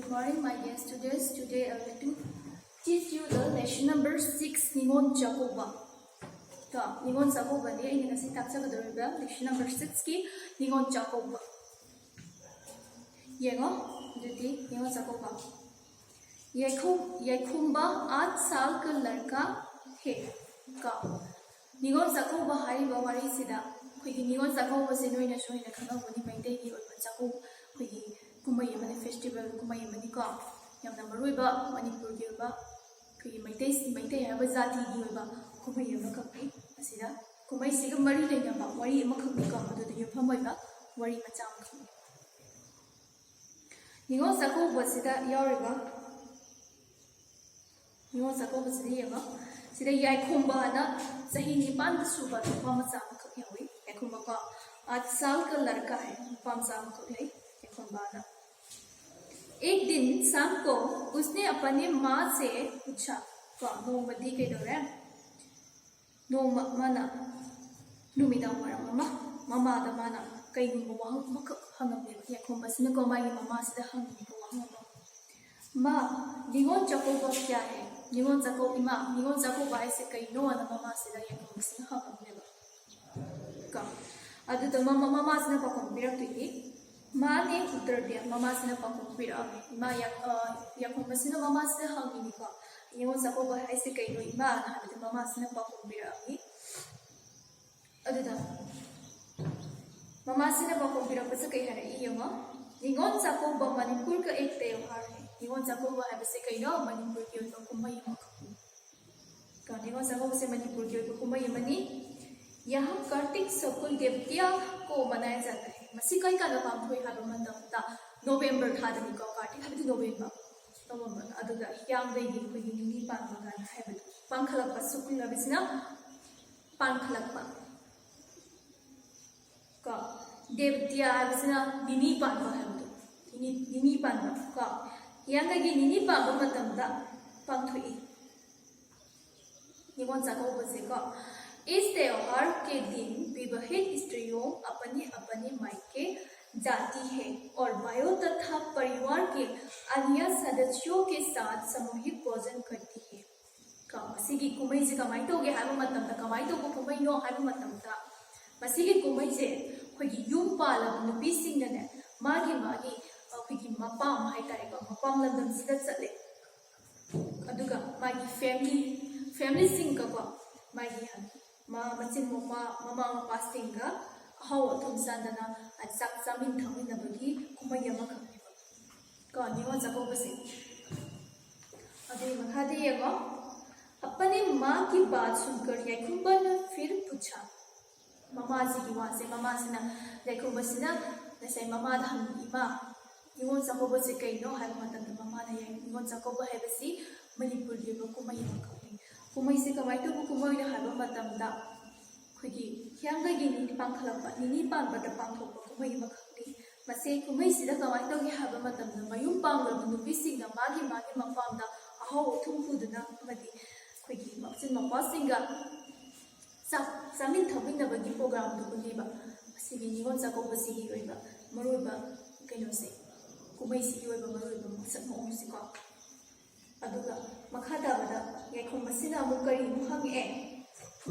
Good morning, my dear students. Today I will to teach you the lesson number 6, Ningon Jacoba. Ningon Jacoba ni ini nasi taksa kadoriba lesson number 6 ki Ningon Jacoba. Yengo, jadi Ningon Jacoba. Yekhumba 8 साल का लड़का है का Ningon Jacoba hari bawari sida. Kuigi Ningon Jacoba se noi na shoi na khana boni maite ki oi Jacob kuigi kumai mani festival kumai mani ka yamna maruiba manipur gi ba kuigi maite haba jati gi ba kumai ma ka pai asida kumai siga mari leina ba wari ma kham ka madu de yufamai ba wari macha ma kham Ningon Jacoba sida yauriba Ningon Jacoba sida yama sida Yekhumba na sahi nipan suba pa macha ma kham yawi Yekhumba ka 8 साल का लड़का है पांचा को है Yekhumba ना एक दिन शाम को उसने अपने माँ से पूछा नोमदी के दौरे नोमना नुमिदा वारा ममा दमाना कई वहां मक हंगमे Yekhumba सिने को माई ममा से हंगमे को वहां माँ Ningon Jacoba क्या है Ningon Jacoba Ningon Jacoba ऐसे कई नो ना ममा से Yekhumba सिने हंगमे का अदु तो ममा सिने पकम बिरक्ति माँ ने उत्तर दिया ममा से पाखुम पिरामे इमा Yekhumba से ममा से हंगी का Ningon Jacoba ऐसे कई नो इमा ना हमें ममा से पाखुम पिरामे अदुदा ममा से पाखुम पिरामे से कई है ये माँ Ningon Jacoba मणिपुर का एक त्योहार है Ningon Jacoba है वैसे कई नो मणिपुर की उनको कुमाई का Ningon Jacoba से मणिपुर की उनको कुमाई मनी यहाँ कार्तिक शुक्ल देवतिया को मनाया जाता है मसी कई का पाम थोई हाबा मतमता नोवेम्बर थादनी को कार्तिक हाबि नोवेम्बर अदुगा यांगदैगी खोगी निनी पांबा गाना हाबि पांखलकपा शुक्ल हाबिसिना पांखलकपा का देवतिया हाबिसिना निनी पांबा हाबि निनी पांबा का यांगदैगी निनी पांबा मतमता पांथोई Ningon Jacoba से का इस त्योहार के दिन विवाहित स्त्रियों अपने अपने मायके जाती है और भाइयों तथा परिवार के अन्य सदस्यों के साथ सामूहिक भोजन करती है मसीगी कुमाई से कमाई तोगे हाबा मतमता कमाई तोगो कुमाई नो हाबा मतमता मसीगी कुमाई से खोगी युम पालब नुपी सिंगने मागी खोगी मपाम हाइतारेको मपाम लंदन सिदा चले अदुगा मागी फैमिली सिंग का मागी मचिन ममा मपा सिंगा हाउ थुम सान्दना चाक चामिन थामिनबगी कुमाई अमा खंगेबा का Ningon Jacoba से अदे मखादे येगो अपने माँ की बात सुनकर Yekhumba ने फिर पूछा ममा जी की वहाँ से ममा से ना Yekhumba से ना जैसे ममा धाम इमा Ningon Jacoba से कई नो हाय मतलब ममा ने Ningon Jacoba है बसी मणिपुर के कुमाई अमा खंगे कुमाई से कमाई तो कुमाई ने हाय मतलब दा खुगी यांगदैगी निनी पांखलकपा निनी पांबदा पांथोकपा कुमाई अमा खंगे मसे कुमाई सिदा कमाई तोगे हाबा मतमदा मयुम पांगरब नुपीसिंगा मागी मफामदा अहाव थुम फुदना अमदि खुगी मचिन मपासिंगा चामिन थमिनबगी प्रोग्राम दु बुलिबा मसिगी Ningon Jacoba सिगी ओइबा मरुइबा कैनोसे कुमाई सिगी ओइबा मरुइबा मसक मोसिको अदुगा मखादाबदा Yekhumba सिना अमुक करी मुहंगे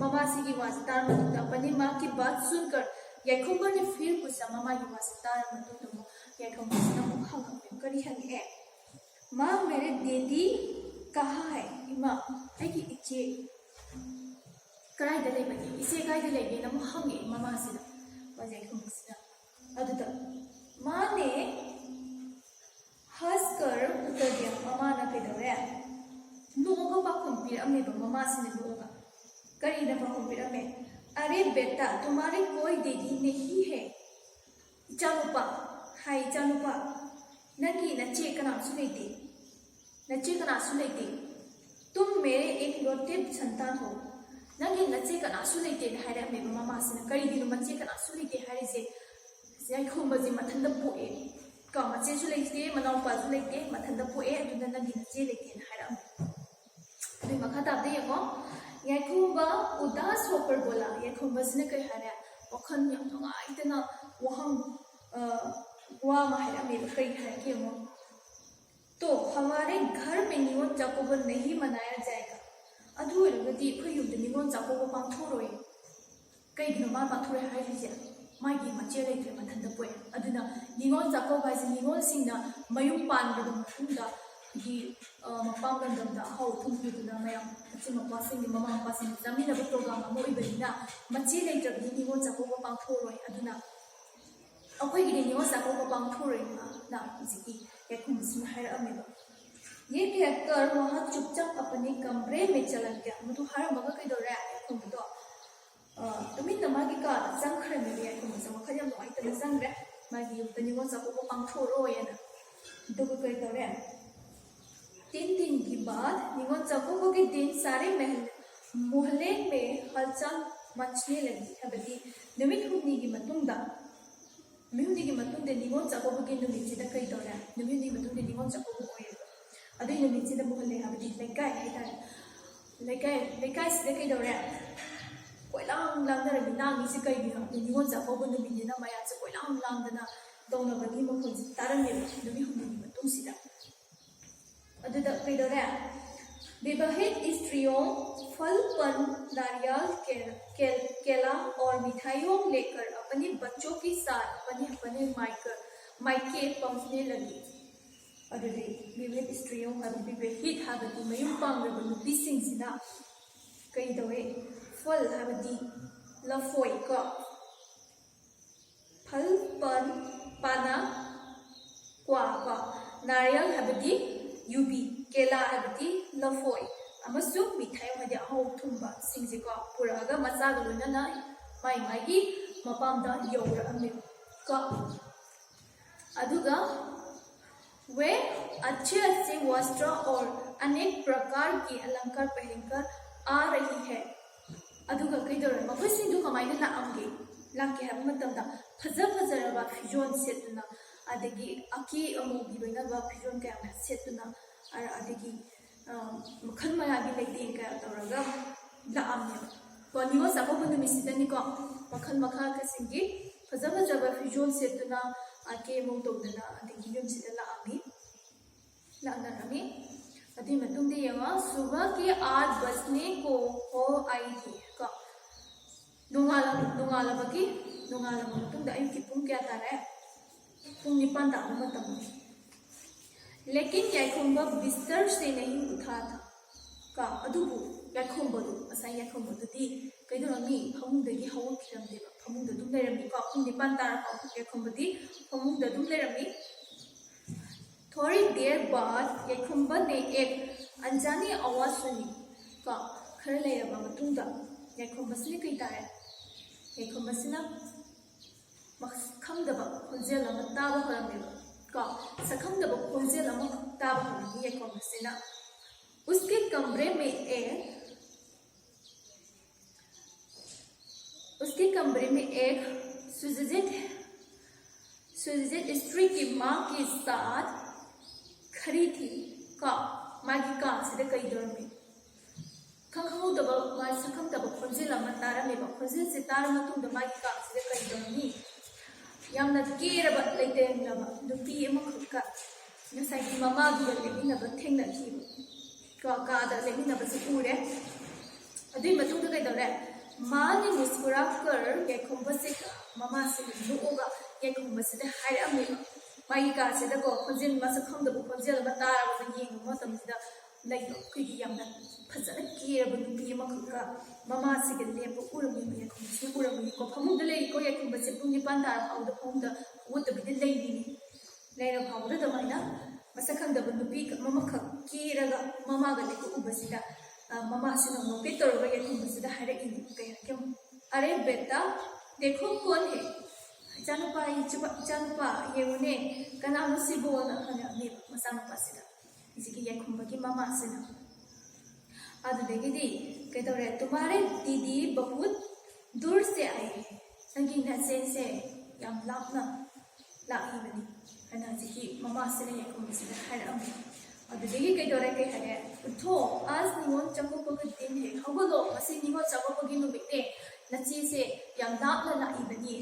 ममा सिगी वास्तार मतुदा अपनी माँ की बात सुनकर Yekhumba ने फिर पूछा ममा की वास्तार मतुदा Yekhumba सिना मुहंगे करी हंगे माँ मेरे दीदी कहाँ है इमा है कि इचे कराई दले बनी इसे कराई दले बनी ना मुहंगे ममा सिना बस Yekhumba सिना अदुदा माँ ने हंसकर उत्तर दिया ममा ना कहते नोगा पाखुम पिरामे ममा सिने नोगा करी ना पाखुम पिरामे अरे बेटा तुम्हारे कोई दीदी नहीं है चानुपा हाय चानुपा नकी नचे कनासु लेते तुम मेरे एक लौटे संतान हो नगी नचे कनासु लेते हायरे मे ममा सिने करी दिनो मचे कनासु लेते हायरे से Yekhumba जी मथंद पोए का मचे सु लेते मनाउपा सु लेते मथंद पोए अदुना नगी नचे लेते हायरे अदुई मखा ताबदे येको Yekhumba उदास होकर बोला Yekhumba सिने कई हायरे वखन याम नुंगाइतना वहां वा मा हायरे मे कई हायरे के मो तो हमारे घर में निगोन चाकोबा नहीं मनाया जाएगा अदु ओइरगदि अखोय युमदि निगोन चाकोबा पांथोरोय कईगिनो मा पांथोरे हाइरिजे मागी मचे लेत्रे मथंदा पोय अदुना निगोन चाकोबा हाइजे निगोन सिंगना मयुम पानबदो मतुंदा गी मपाम लंदमदा हाउ थुंगिदुना मयाम मचे मपासिंग ममा मपासिंग जामिनबो प्रोग्राम अमो इबदिना मचे लेत्रबदि निगोन चाकोबा पांथोरोय अदुना अखोयगिदि निगोन चाकोबा पांथोरोय ना जिकी याकुमसिम हायरअमेबा ये कैरेक्टर वहां चुपचाप अपने कमरे में चला गया मुझे हर मगर कई दौरे याकुमदो तुमिन नमागी का जंखरे में याकुमसे मखय हम नोई तने जंगरे मागी युक्त निगोन चाकोबा पांथोरो येना दुगु कई दौरे 3 दिन की बाद निगोन चाकोबा के दिन सारे मोहल्ले में हलचल मचने लगी हबदी निमित हुनी की मतुंगदा मिहुनी की मतुंगदे निगोन चाकोबा के निमित कई दौरे निमित मतुंगदे निगोन चाकोबा ओये अदुई निमित मोहल्ले हबदी लेकाय हैतारे लेकाय से कई दौरे कोइलांग लांगदरबी नांगीसे कईगिनो निगोन चाकोबा निमितना मयासे कोइलांग लांगदना दौनबगी मखोंसे तारमेबा निमित हुनी मतुंगसिदा अदुदा कई दौरे विवाहित स्त्रियों फल पर नारियल केला और मिठाइयों लेकर अपने बच्चों के साथ अपने मायके पहुंचने लगी अदुदे विवाहित स्त्रियों विवाहित हाबदी मयुम पांगरबा नुपीसिंगसिना कई दौरे फल हाबदी लफोय को फल पर पाना क्वा को नारियल हाबदी युबी केला हाबदी लफोय अमसु मिठाई हाबदी अहाउ थुंबा सिंगजिको पुरागा मचागा लोनना माई मपामदा यौरअमे को अदुगा वे अच्छे वस्त्र और अनेक प्रकार के अलंकार पहनकर आ रही है अदुगा कईदौरे मखोयसिंदु कमायना लाके हाबा मतमदा फजरबा फिजोन सेतुना अदगी अकी अमोगी लोइनबा फिजोन कया सेतुना अदगी मखन मयागी लेते कया तौरगा लाअमने को निगोन चाकोबा नुमिसिदनिको मखन मखा कसिंगी फजरबा फिजोन सेतुना आके मोदोदना अदगी युमसिदा लानरमी अदुई मतुंगदे यंगा सुबह के 8 बजने को हो आई थी को नोंगालबगी मतुंगदा अयुकी पुंग क्या तारे पुंग 9 ताबा मतम लेकिन याखुंबा बिस्तर से नहीं उठा था का अदुबु याखुंबदु असाई याखुंबदुदी कइदोरमी फमुंगदगी हवखिरमदेबा फमुंगदा दुम लेरमी को पुंग 9 तारा को याखुंबदी फमुंगदा दुम लेरमी थोड़ी देर बाद याखुंबा ने एक अनजानी आवाज सुनी का खर लेरबा मतुंगदा याखुंबसिने कई तारे याखुंबसिना खंगदबा खोंजेल अमा ताबा हरमेबा का सखंगदबा खोंजेल अमा ताबा हरमी याखुंबसिना उसके कमरे में एक सुजित स्त्री की माँ के साथ खड़ी थी का मागी का से कई दौर में खंगदबा मा सखंगदबा खोंजेल अमा तारमेबा खोंजेल से तार मतुंगदा मागी का से कई दौर में यामना केरबा लेतेंगलबा नुपी अमखका नसाई ममादुगा लेमिनबा थेंगनाखिबा का कादा लेमिनबा से उरे अदुई मतुंगदा कई दौरे माँ ने मुस्कुरा कर याखुंबा से ममा से नुओगा याखुंबा से हायरअमेबा मागी का से को खोंजेल मसक खंगदबा खोंजेल अमा तारबा येंगबा मतमसिदा लाइक कुगी यामना फजना केरबा नुपी अमखका ममा से लेबा उरमी याखुंबा से उरमी को फमुंगदा लेको याखुंबा से पुंग 9 तारा फाउदा फमुंगदा उतबिदे लेबिनी लेरा फाउदा दमाइना मसक खंगदबा नुपी ममखक केरगा ममागा लेको उबसिदा ममा से नोपे तौरगा याखुंबसिदा हायरइनी कयरकेम अरे बेटा देखो कौन है इचानुपा येउने कनानो सिबोना हनाने मसानुपासिदा इसिकी याखुंबकी ममा सिना अदुदेगिदी कइदौरे तुम्हारे दीदी बहुत दूर से आए हैं संगी नसे से याम लापना लाइबनी हनाजिकी ममा सिना याखुंबसिदा हायरअमे अदुदेगी कइदौरे कइ हारे उठो आज निगोन चाकोबा दिन है हगोलो मसी निगोन चाकोबगी नुमिते नची से याम लापना लाइबनी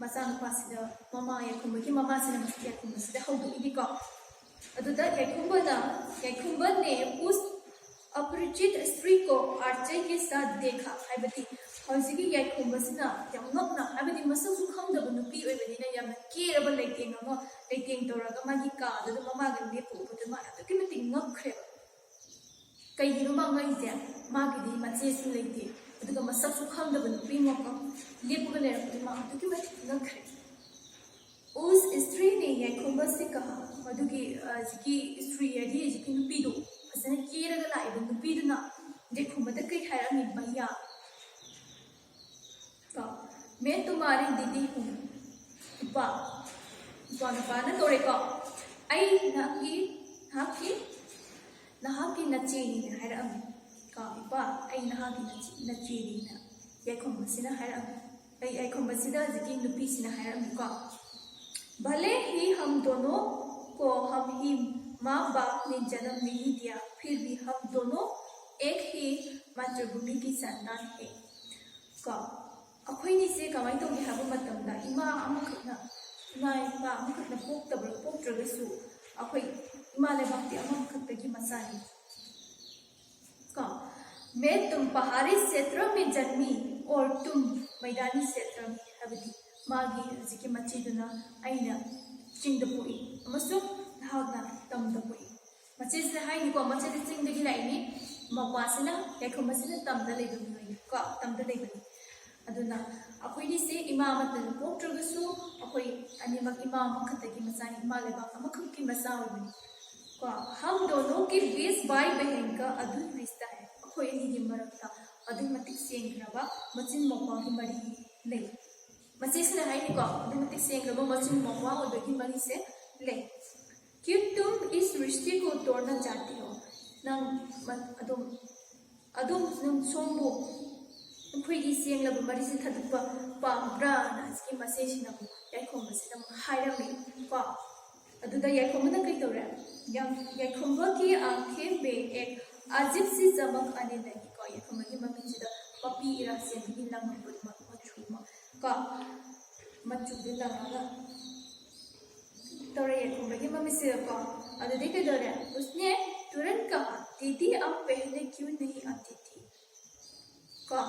मचानुपासिदा ममा याखुंबगी ममा सिना मसी याखुंबसिदा हौदुइदिको अदुदा यैखुंबा ने उस अपरिचित स्त्री को आश्चर्य के साथ देखा हाइबती हौजिकी यैखुंबसिना याम नोकना हाइबती मसकसु खंगदब नुपी ओइबनिना याम केरब लेटेंग अमा लेटेंग तोरागा मागी कादुदा ममागा लेपुबुदा मा अदुकी मति ngakhreba कईगिनो मांगाइजे मागिदी मचेसु लेते अदुगा मसकसु खंगदब नुपी मोका लेपुगा लेरबदी मा अदुकी मति ngakhreba उस स्त्री ने यैखुंबा से कहा मधुकी जिकी स्त्री यदि जिकी नुपीदो फसने केरगा लाइबा नुपीदुना यैखुंबदा कई हायरमी भैया तो मैं तुम्हारी दीदी हूँ इपा नुपाना तोरेको आई नहाकी नचेनी हायरमी का इपा आई नहाकी नचेनी यैखुंबसिना हायरमी यैखुंबसिदा जिकी नुपीसिना हायरमी को भले ही हम दोनों को हम ही माँ बाप ने जन्म नहीं दिया फिर भी हम दोनों एक ही मातृभूमि की संतान है का अखोइनी से कमाई तो हाबो मतमदा इमा अमखना पोक्तबो अखोई इमा लेबाक्ति अमखतगी मसानी का मैं तुम पहाड़ी क्षेत्र में जन्मी और तुम मैदानी क्षेत्र में हाबदी मागी जिकी मचेदुना आइना चिंगदा पोई अमसु धागना तमदा पोई मचेसना हाइनिको मचेद चिंगदगी लाइनी मवासना यैखुंबसिना तमदा लेबनि को तमदा लेबनि अदुना अखोइनी से इमा मतन पोक्ट्रगसु अखोई अनिमक इमा मखतगी मसानी इमा लेबा अमखकी मसा होबनि को हम दोनों के 20 भाई बहन का अद्भुत रिश्ता है अखोई अनिगी मरक्ता अदुमतिक सेंग्रबा मचिन मोपागी मरी ले मचेसना हाइनिको अदुमतिक सेंग्रबा मचिन मोपा ओदगी मरी से ले कि तुम इस रिश्ते को तोड़ना चाहती हो नंग अदुम सोमबो अखोइगी सेंग्रबा मरी से थदुपा पाम्ब्रा नासकी मसेसिना यैखुंबसिना हायरमी को अदुदा यैखुंबना कई तोरे यैखुंबा की आंखें में एक अजीब सी चमक आने लगी को यैखुंबगी ममिसिदा पपी इरा से भी लंगबुद मचुमा का मचुदे लंगा तोरे यैखुंबगी ममिसिदा को अदुदे के दोरे उसने तुरंत कहा दीदी आप पहले क्यों नहीं आती थी को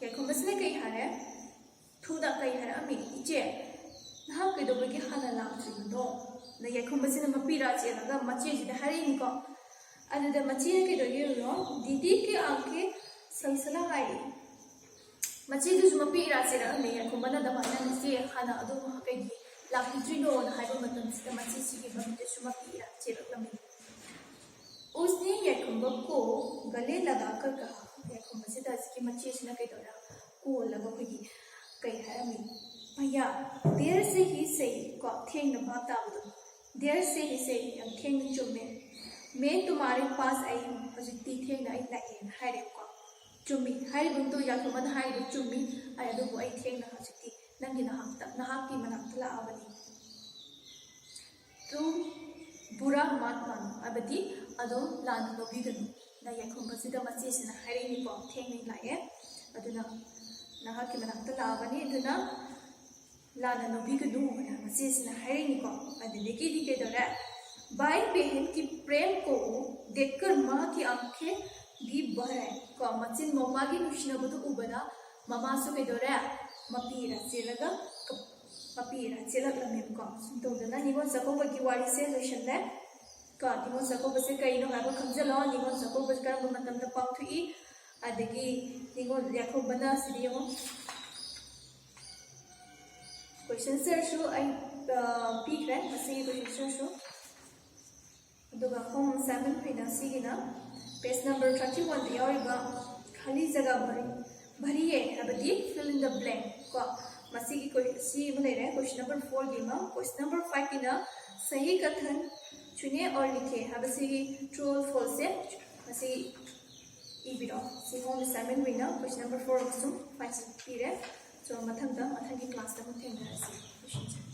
यैखुंबसिने कई हारे थुदा कई हारे अमी इचे ना कइदोबगी हाना लाक्त्रिबदो न यैखुंबसिने मपीरा चेलगा मचेजिदा हारिनिको अदुदा मचेने कइदोगिरो दीदी की आंखें सलसला हाई मचेदुसु मपीरा चेला अमी यैखुंबना दमाना निसे हाना अदुम कइगी लाक्त्रिनो न हाइबो मतमसिदा मचेसिगी ममिदसु मपीरा चेलगलमी उसने यैखुंबा को गले लगाकर कहा यैखुंबसिदा इसकी मचेसिना कइदोरा को लगोगी कई हारमी भैया देर से ही सही को थेंग न भाता देर से ही सही यम थेंग चुमे मैं तुम्हारे पास आई हूँ हजिती थेंग न आई लाइन हारे को चुमी हारे बुंतो यैखुंबना हारे चुमी आई अदुबो आई थेंग न हजिती नंगी नहाकी मनाक्तला आवनी तुम बुरा मत मानो अबदी अदो लान लोबिगनु ना यैखुंबसिदा मचेसिना हारेनिको थेंग न लाए अदुना नहाकी मनाक्तला आवनी अदुना लाना लोबिगनु ना मचेसिना हारेनिको अदुदगी दी केदोरे भाई बहन की प्रेम को देखकर माँ की आंखें भी बह रहे को मचिन मोमा की नुशिनबदु उबदा ममासु केदोरे मपीरा चेलगा मपीरा चेलगलमेको सुंतोदना निगोन सकोबगी वारी से लोशनले का निगोन सकोब से कइनो हाबो खमजलो निगोन सकोब करब मतमदा पाउथुई अदगी निगोन यैखुंबना सिदियो क्वेश्चन सर आई पीक्रे असी क्वेश्चन सर अदुगा होम असाइनमेंट फैना सिगिना पेज नंबर 31 यारिबा खाली जगह भरिए हबदी फिल इन द ब्लैंक को मसीगी सी मलेरे क्वेश्चन नंबर 4 गिमा क्वेश्चन नंबर 5 किना सही कथन चुने और लिखे हबसी ट्रू और फॉल्स से मसी इबिरो सी होम असाइनमेंट विना क्वेश्चन नंबर 4 सम 5 पीरे सो मथंग की क्लास दा मथेंग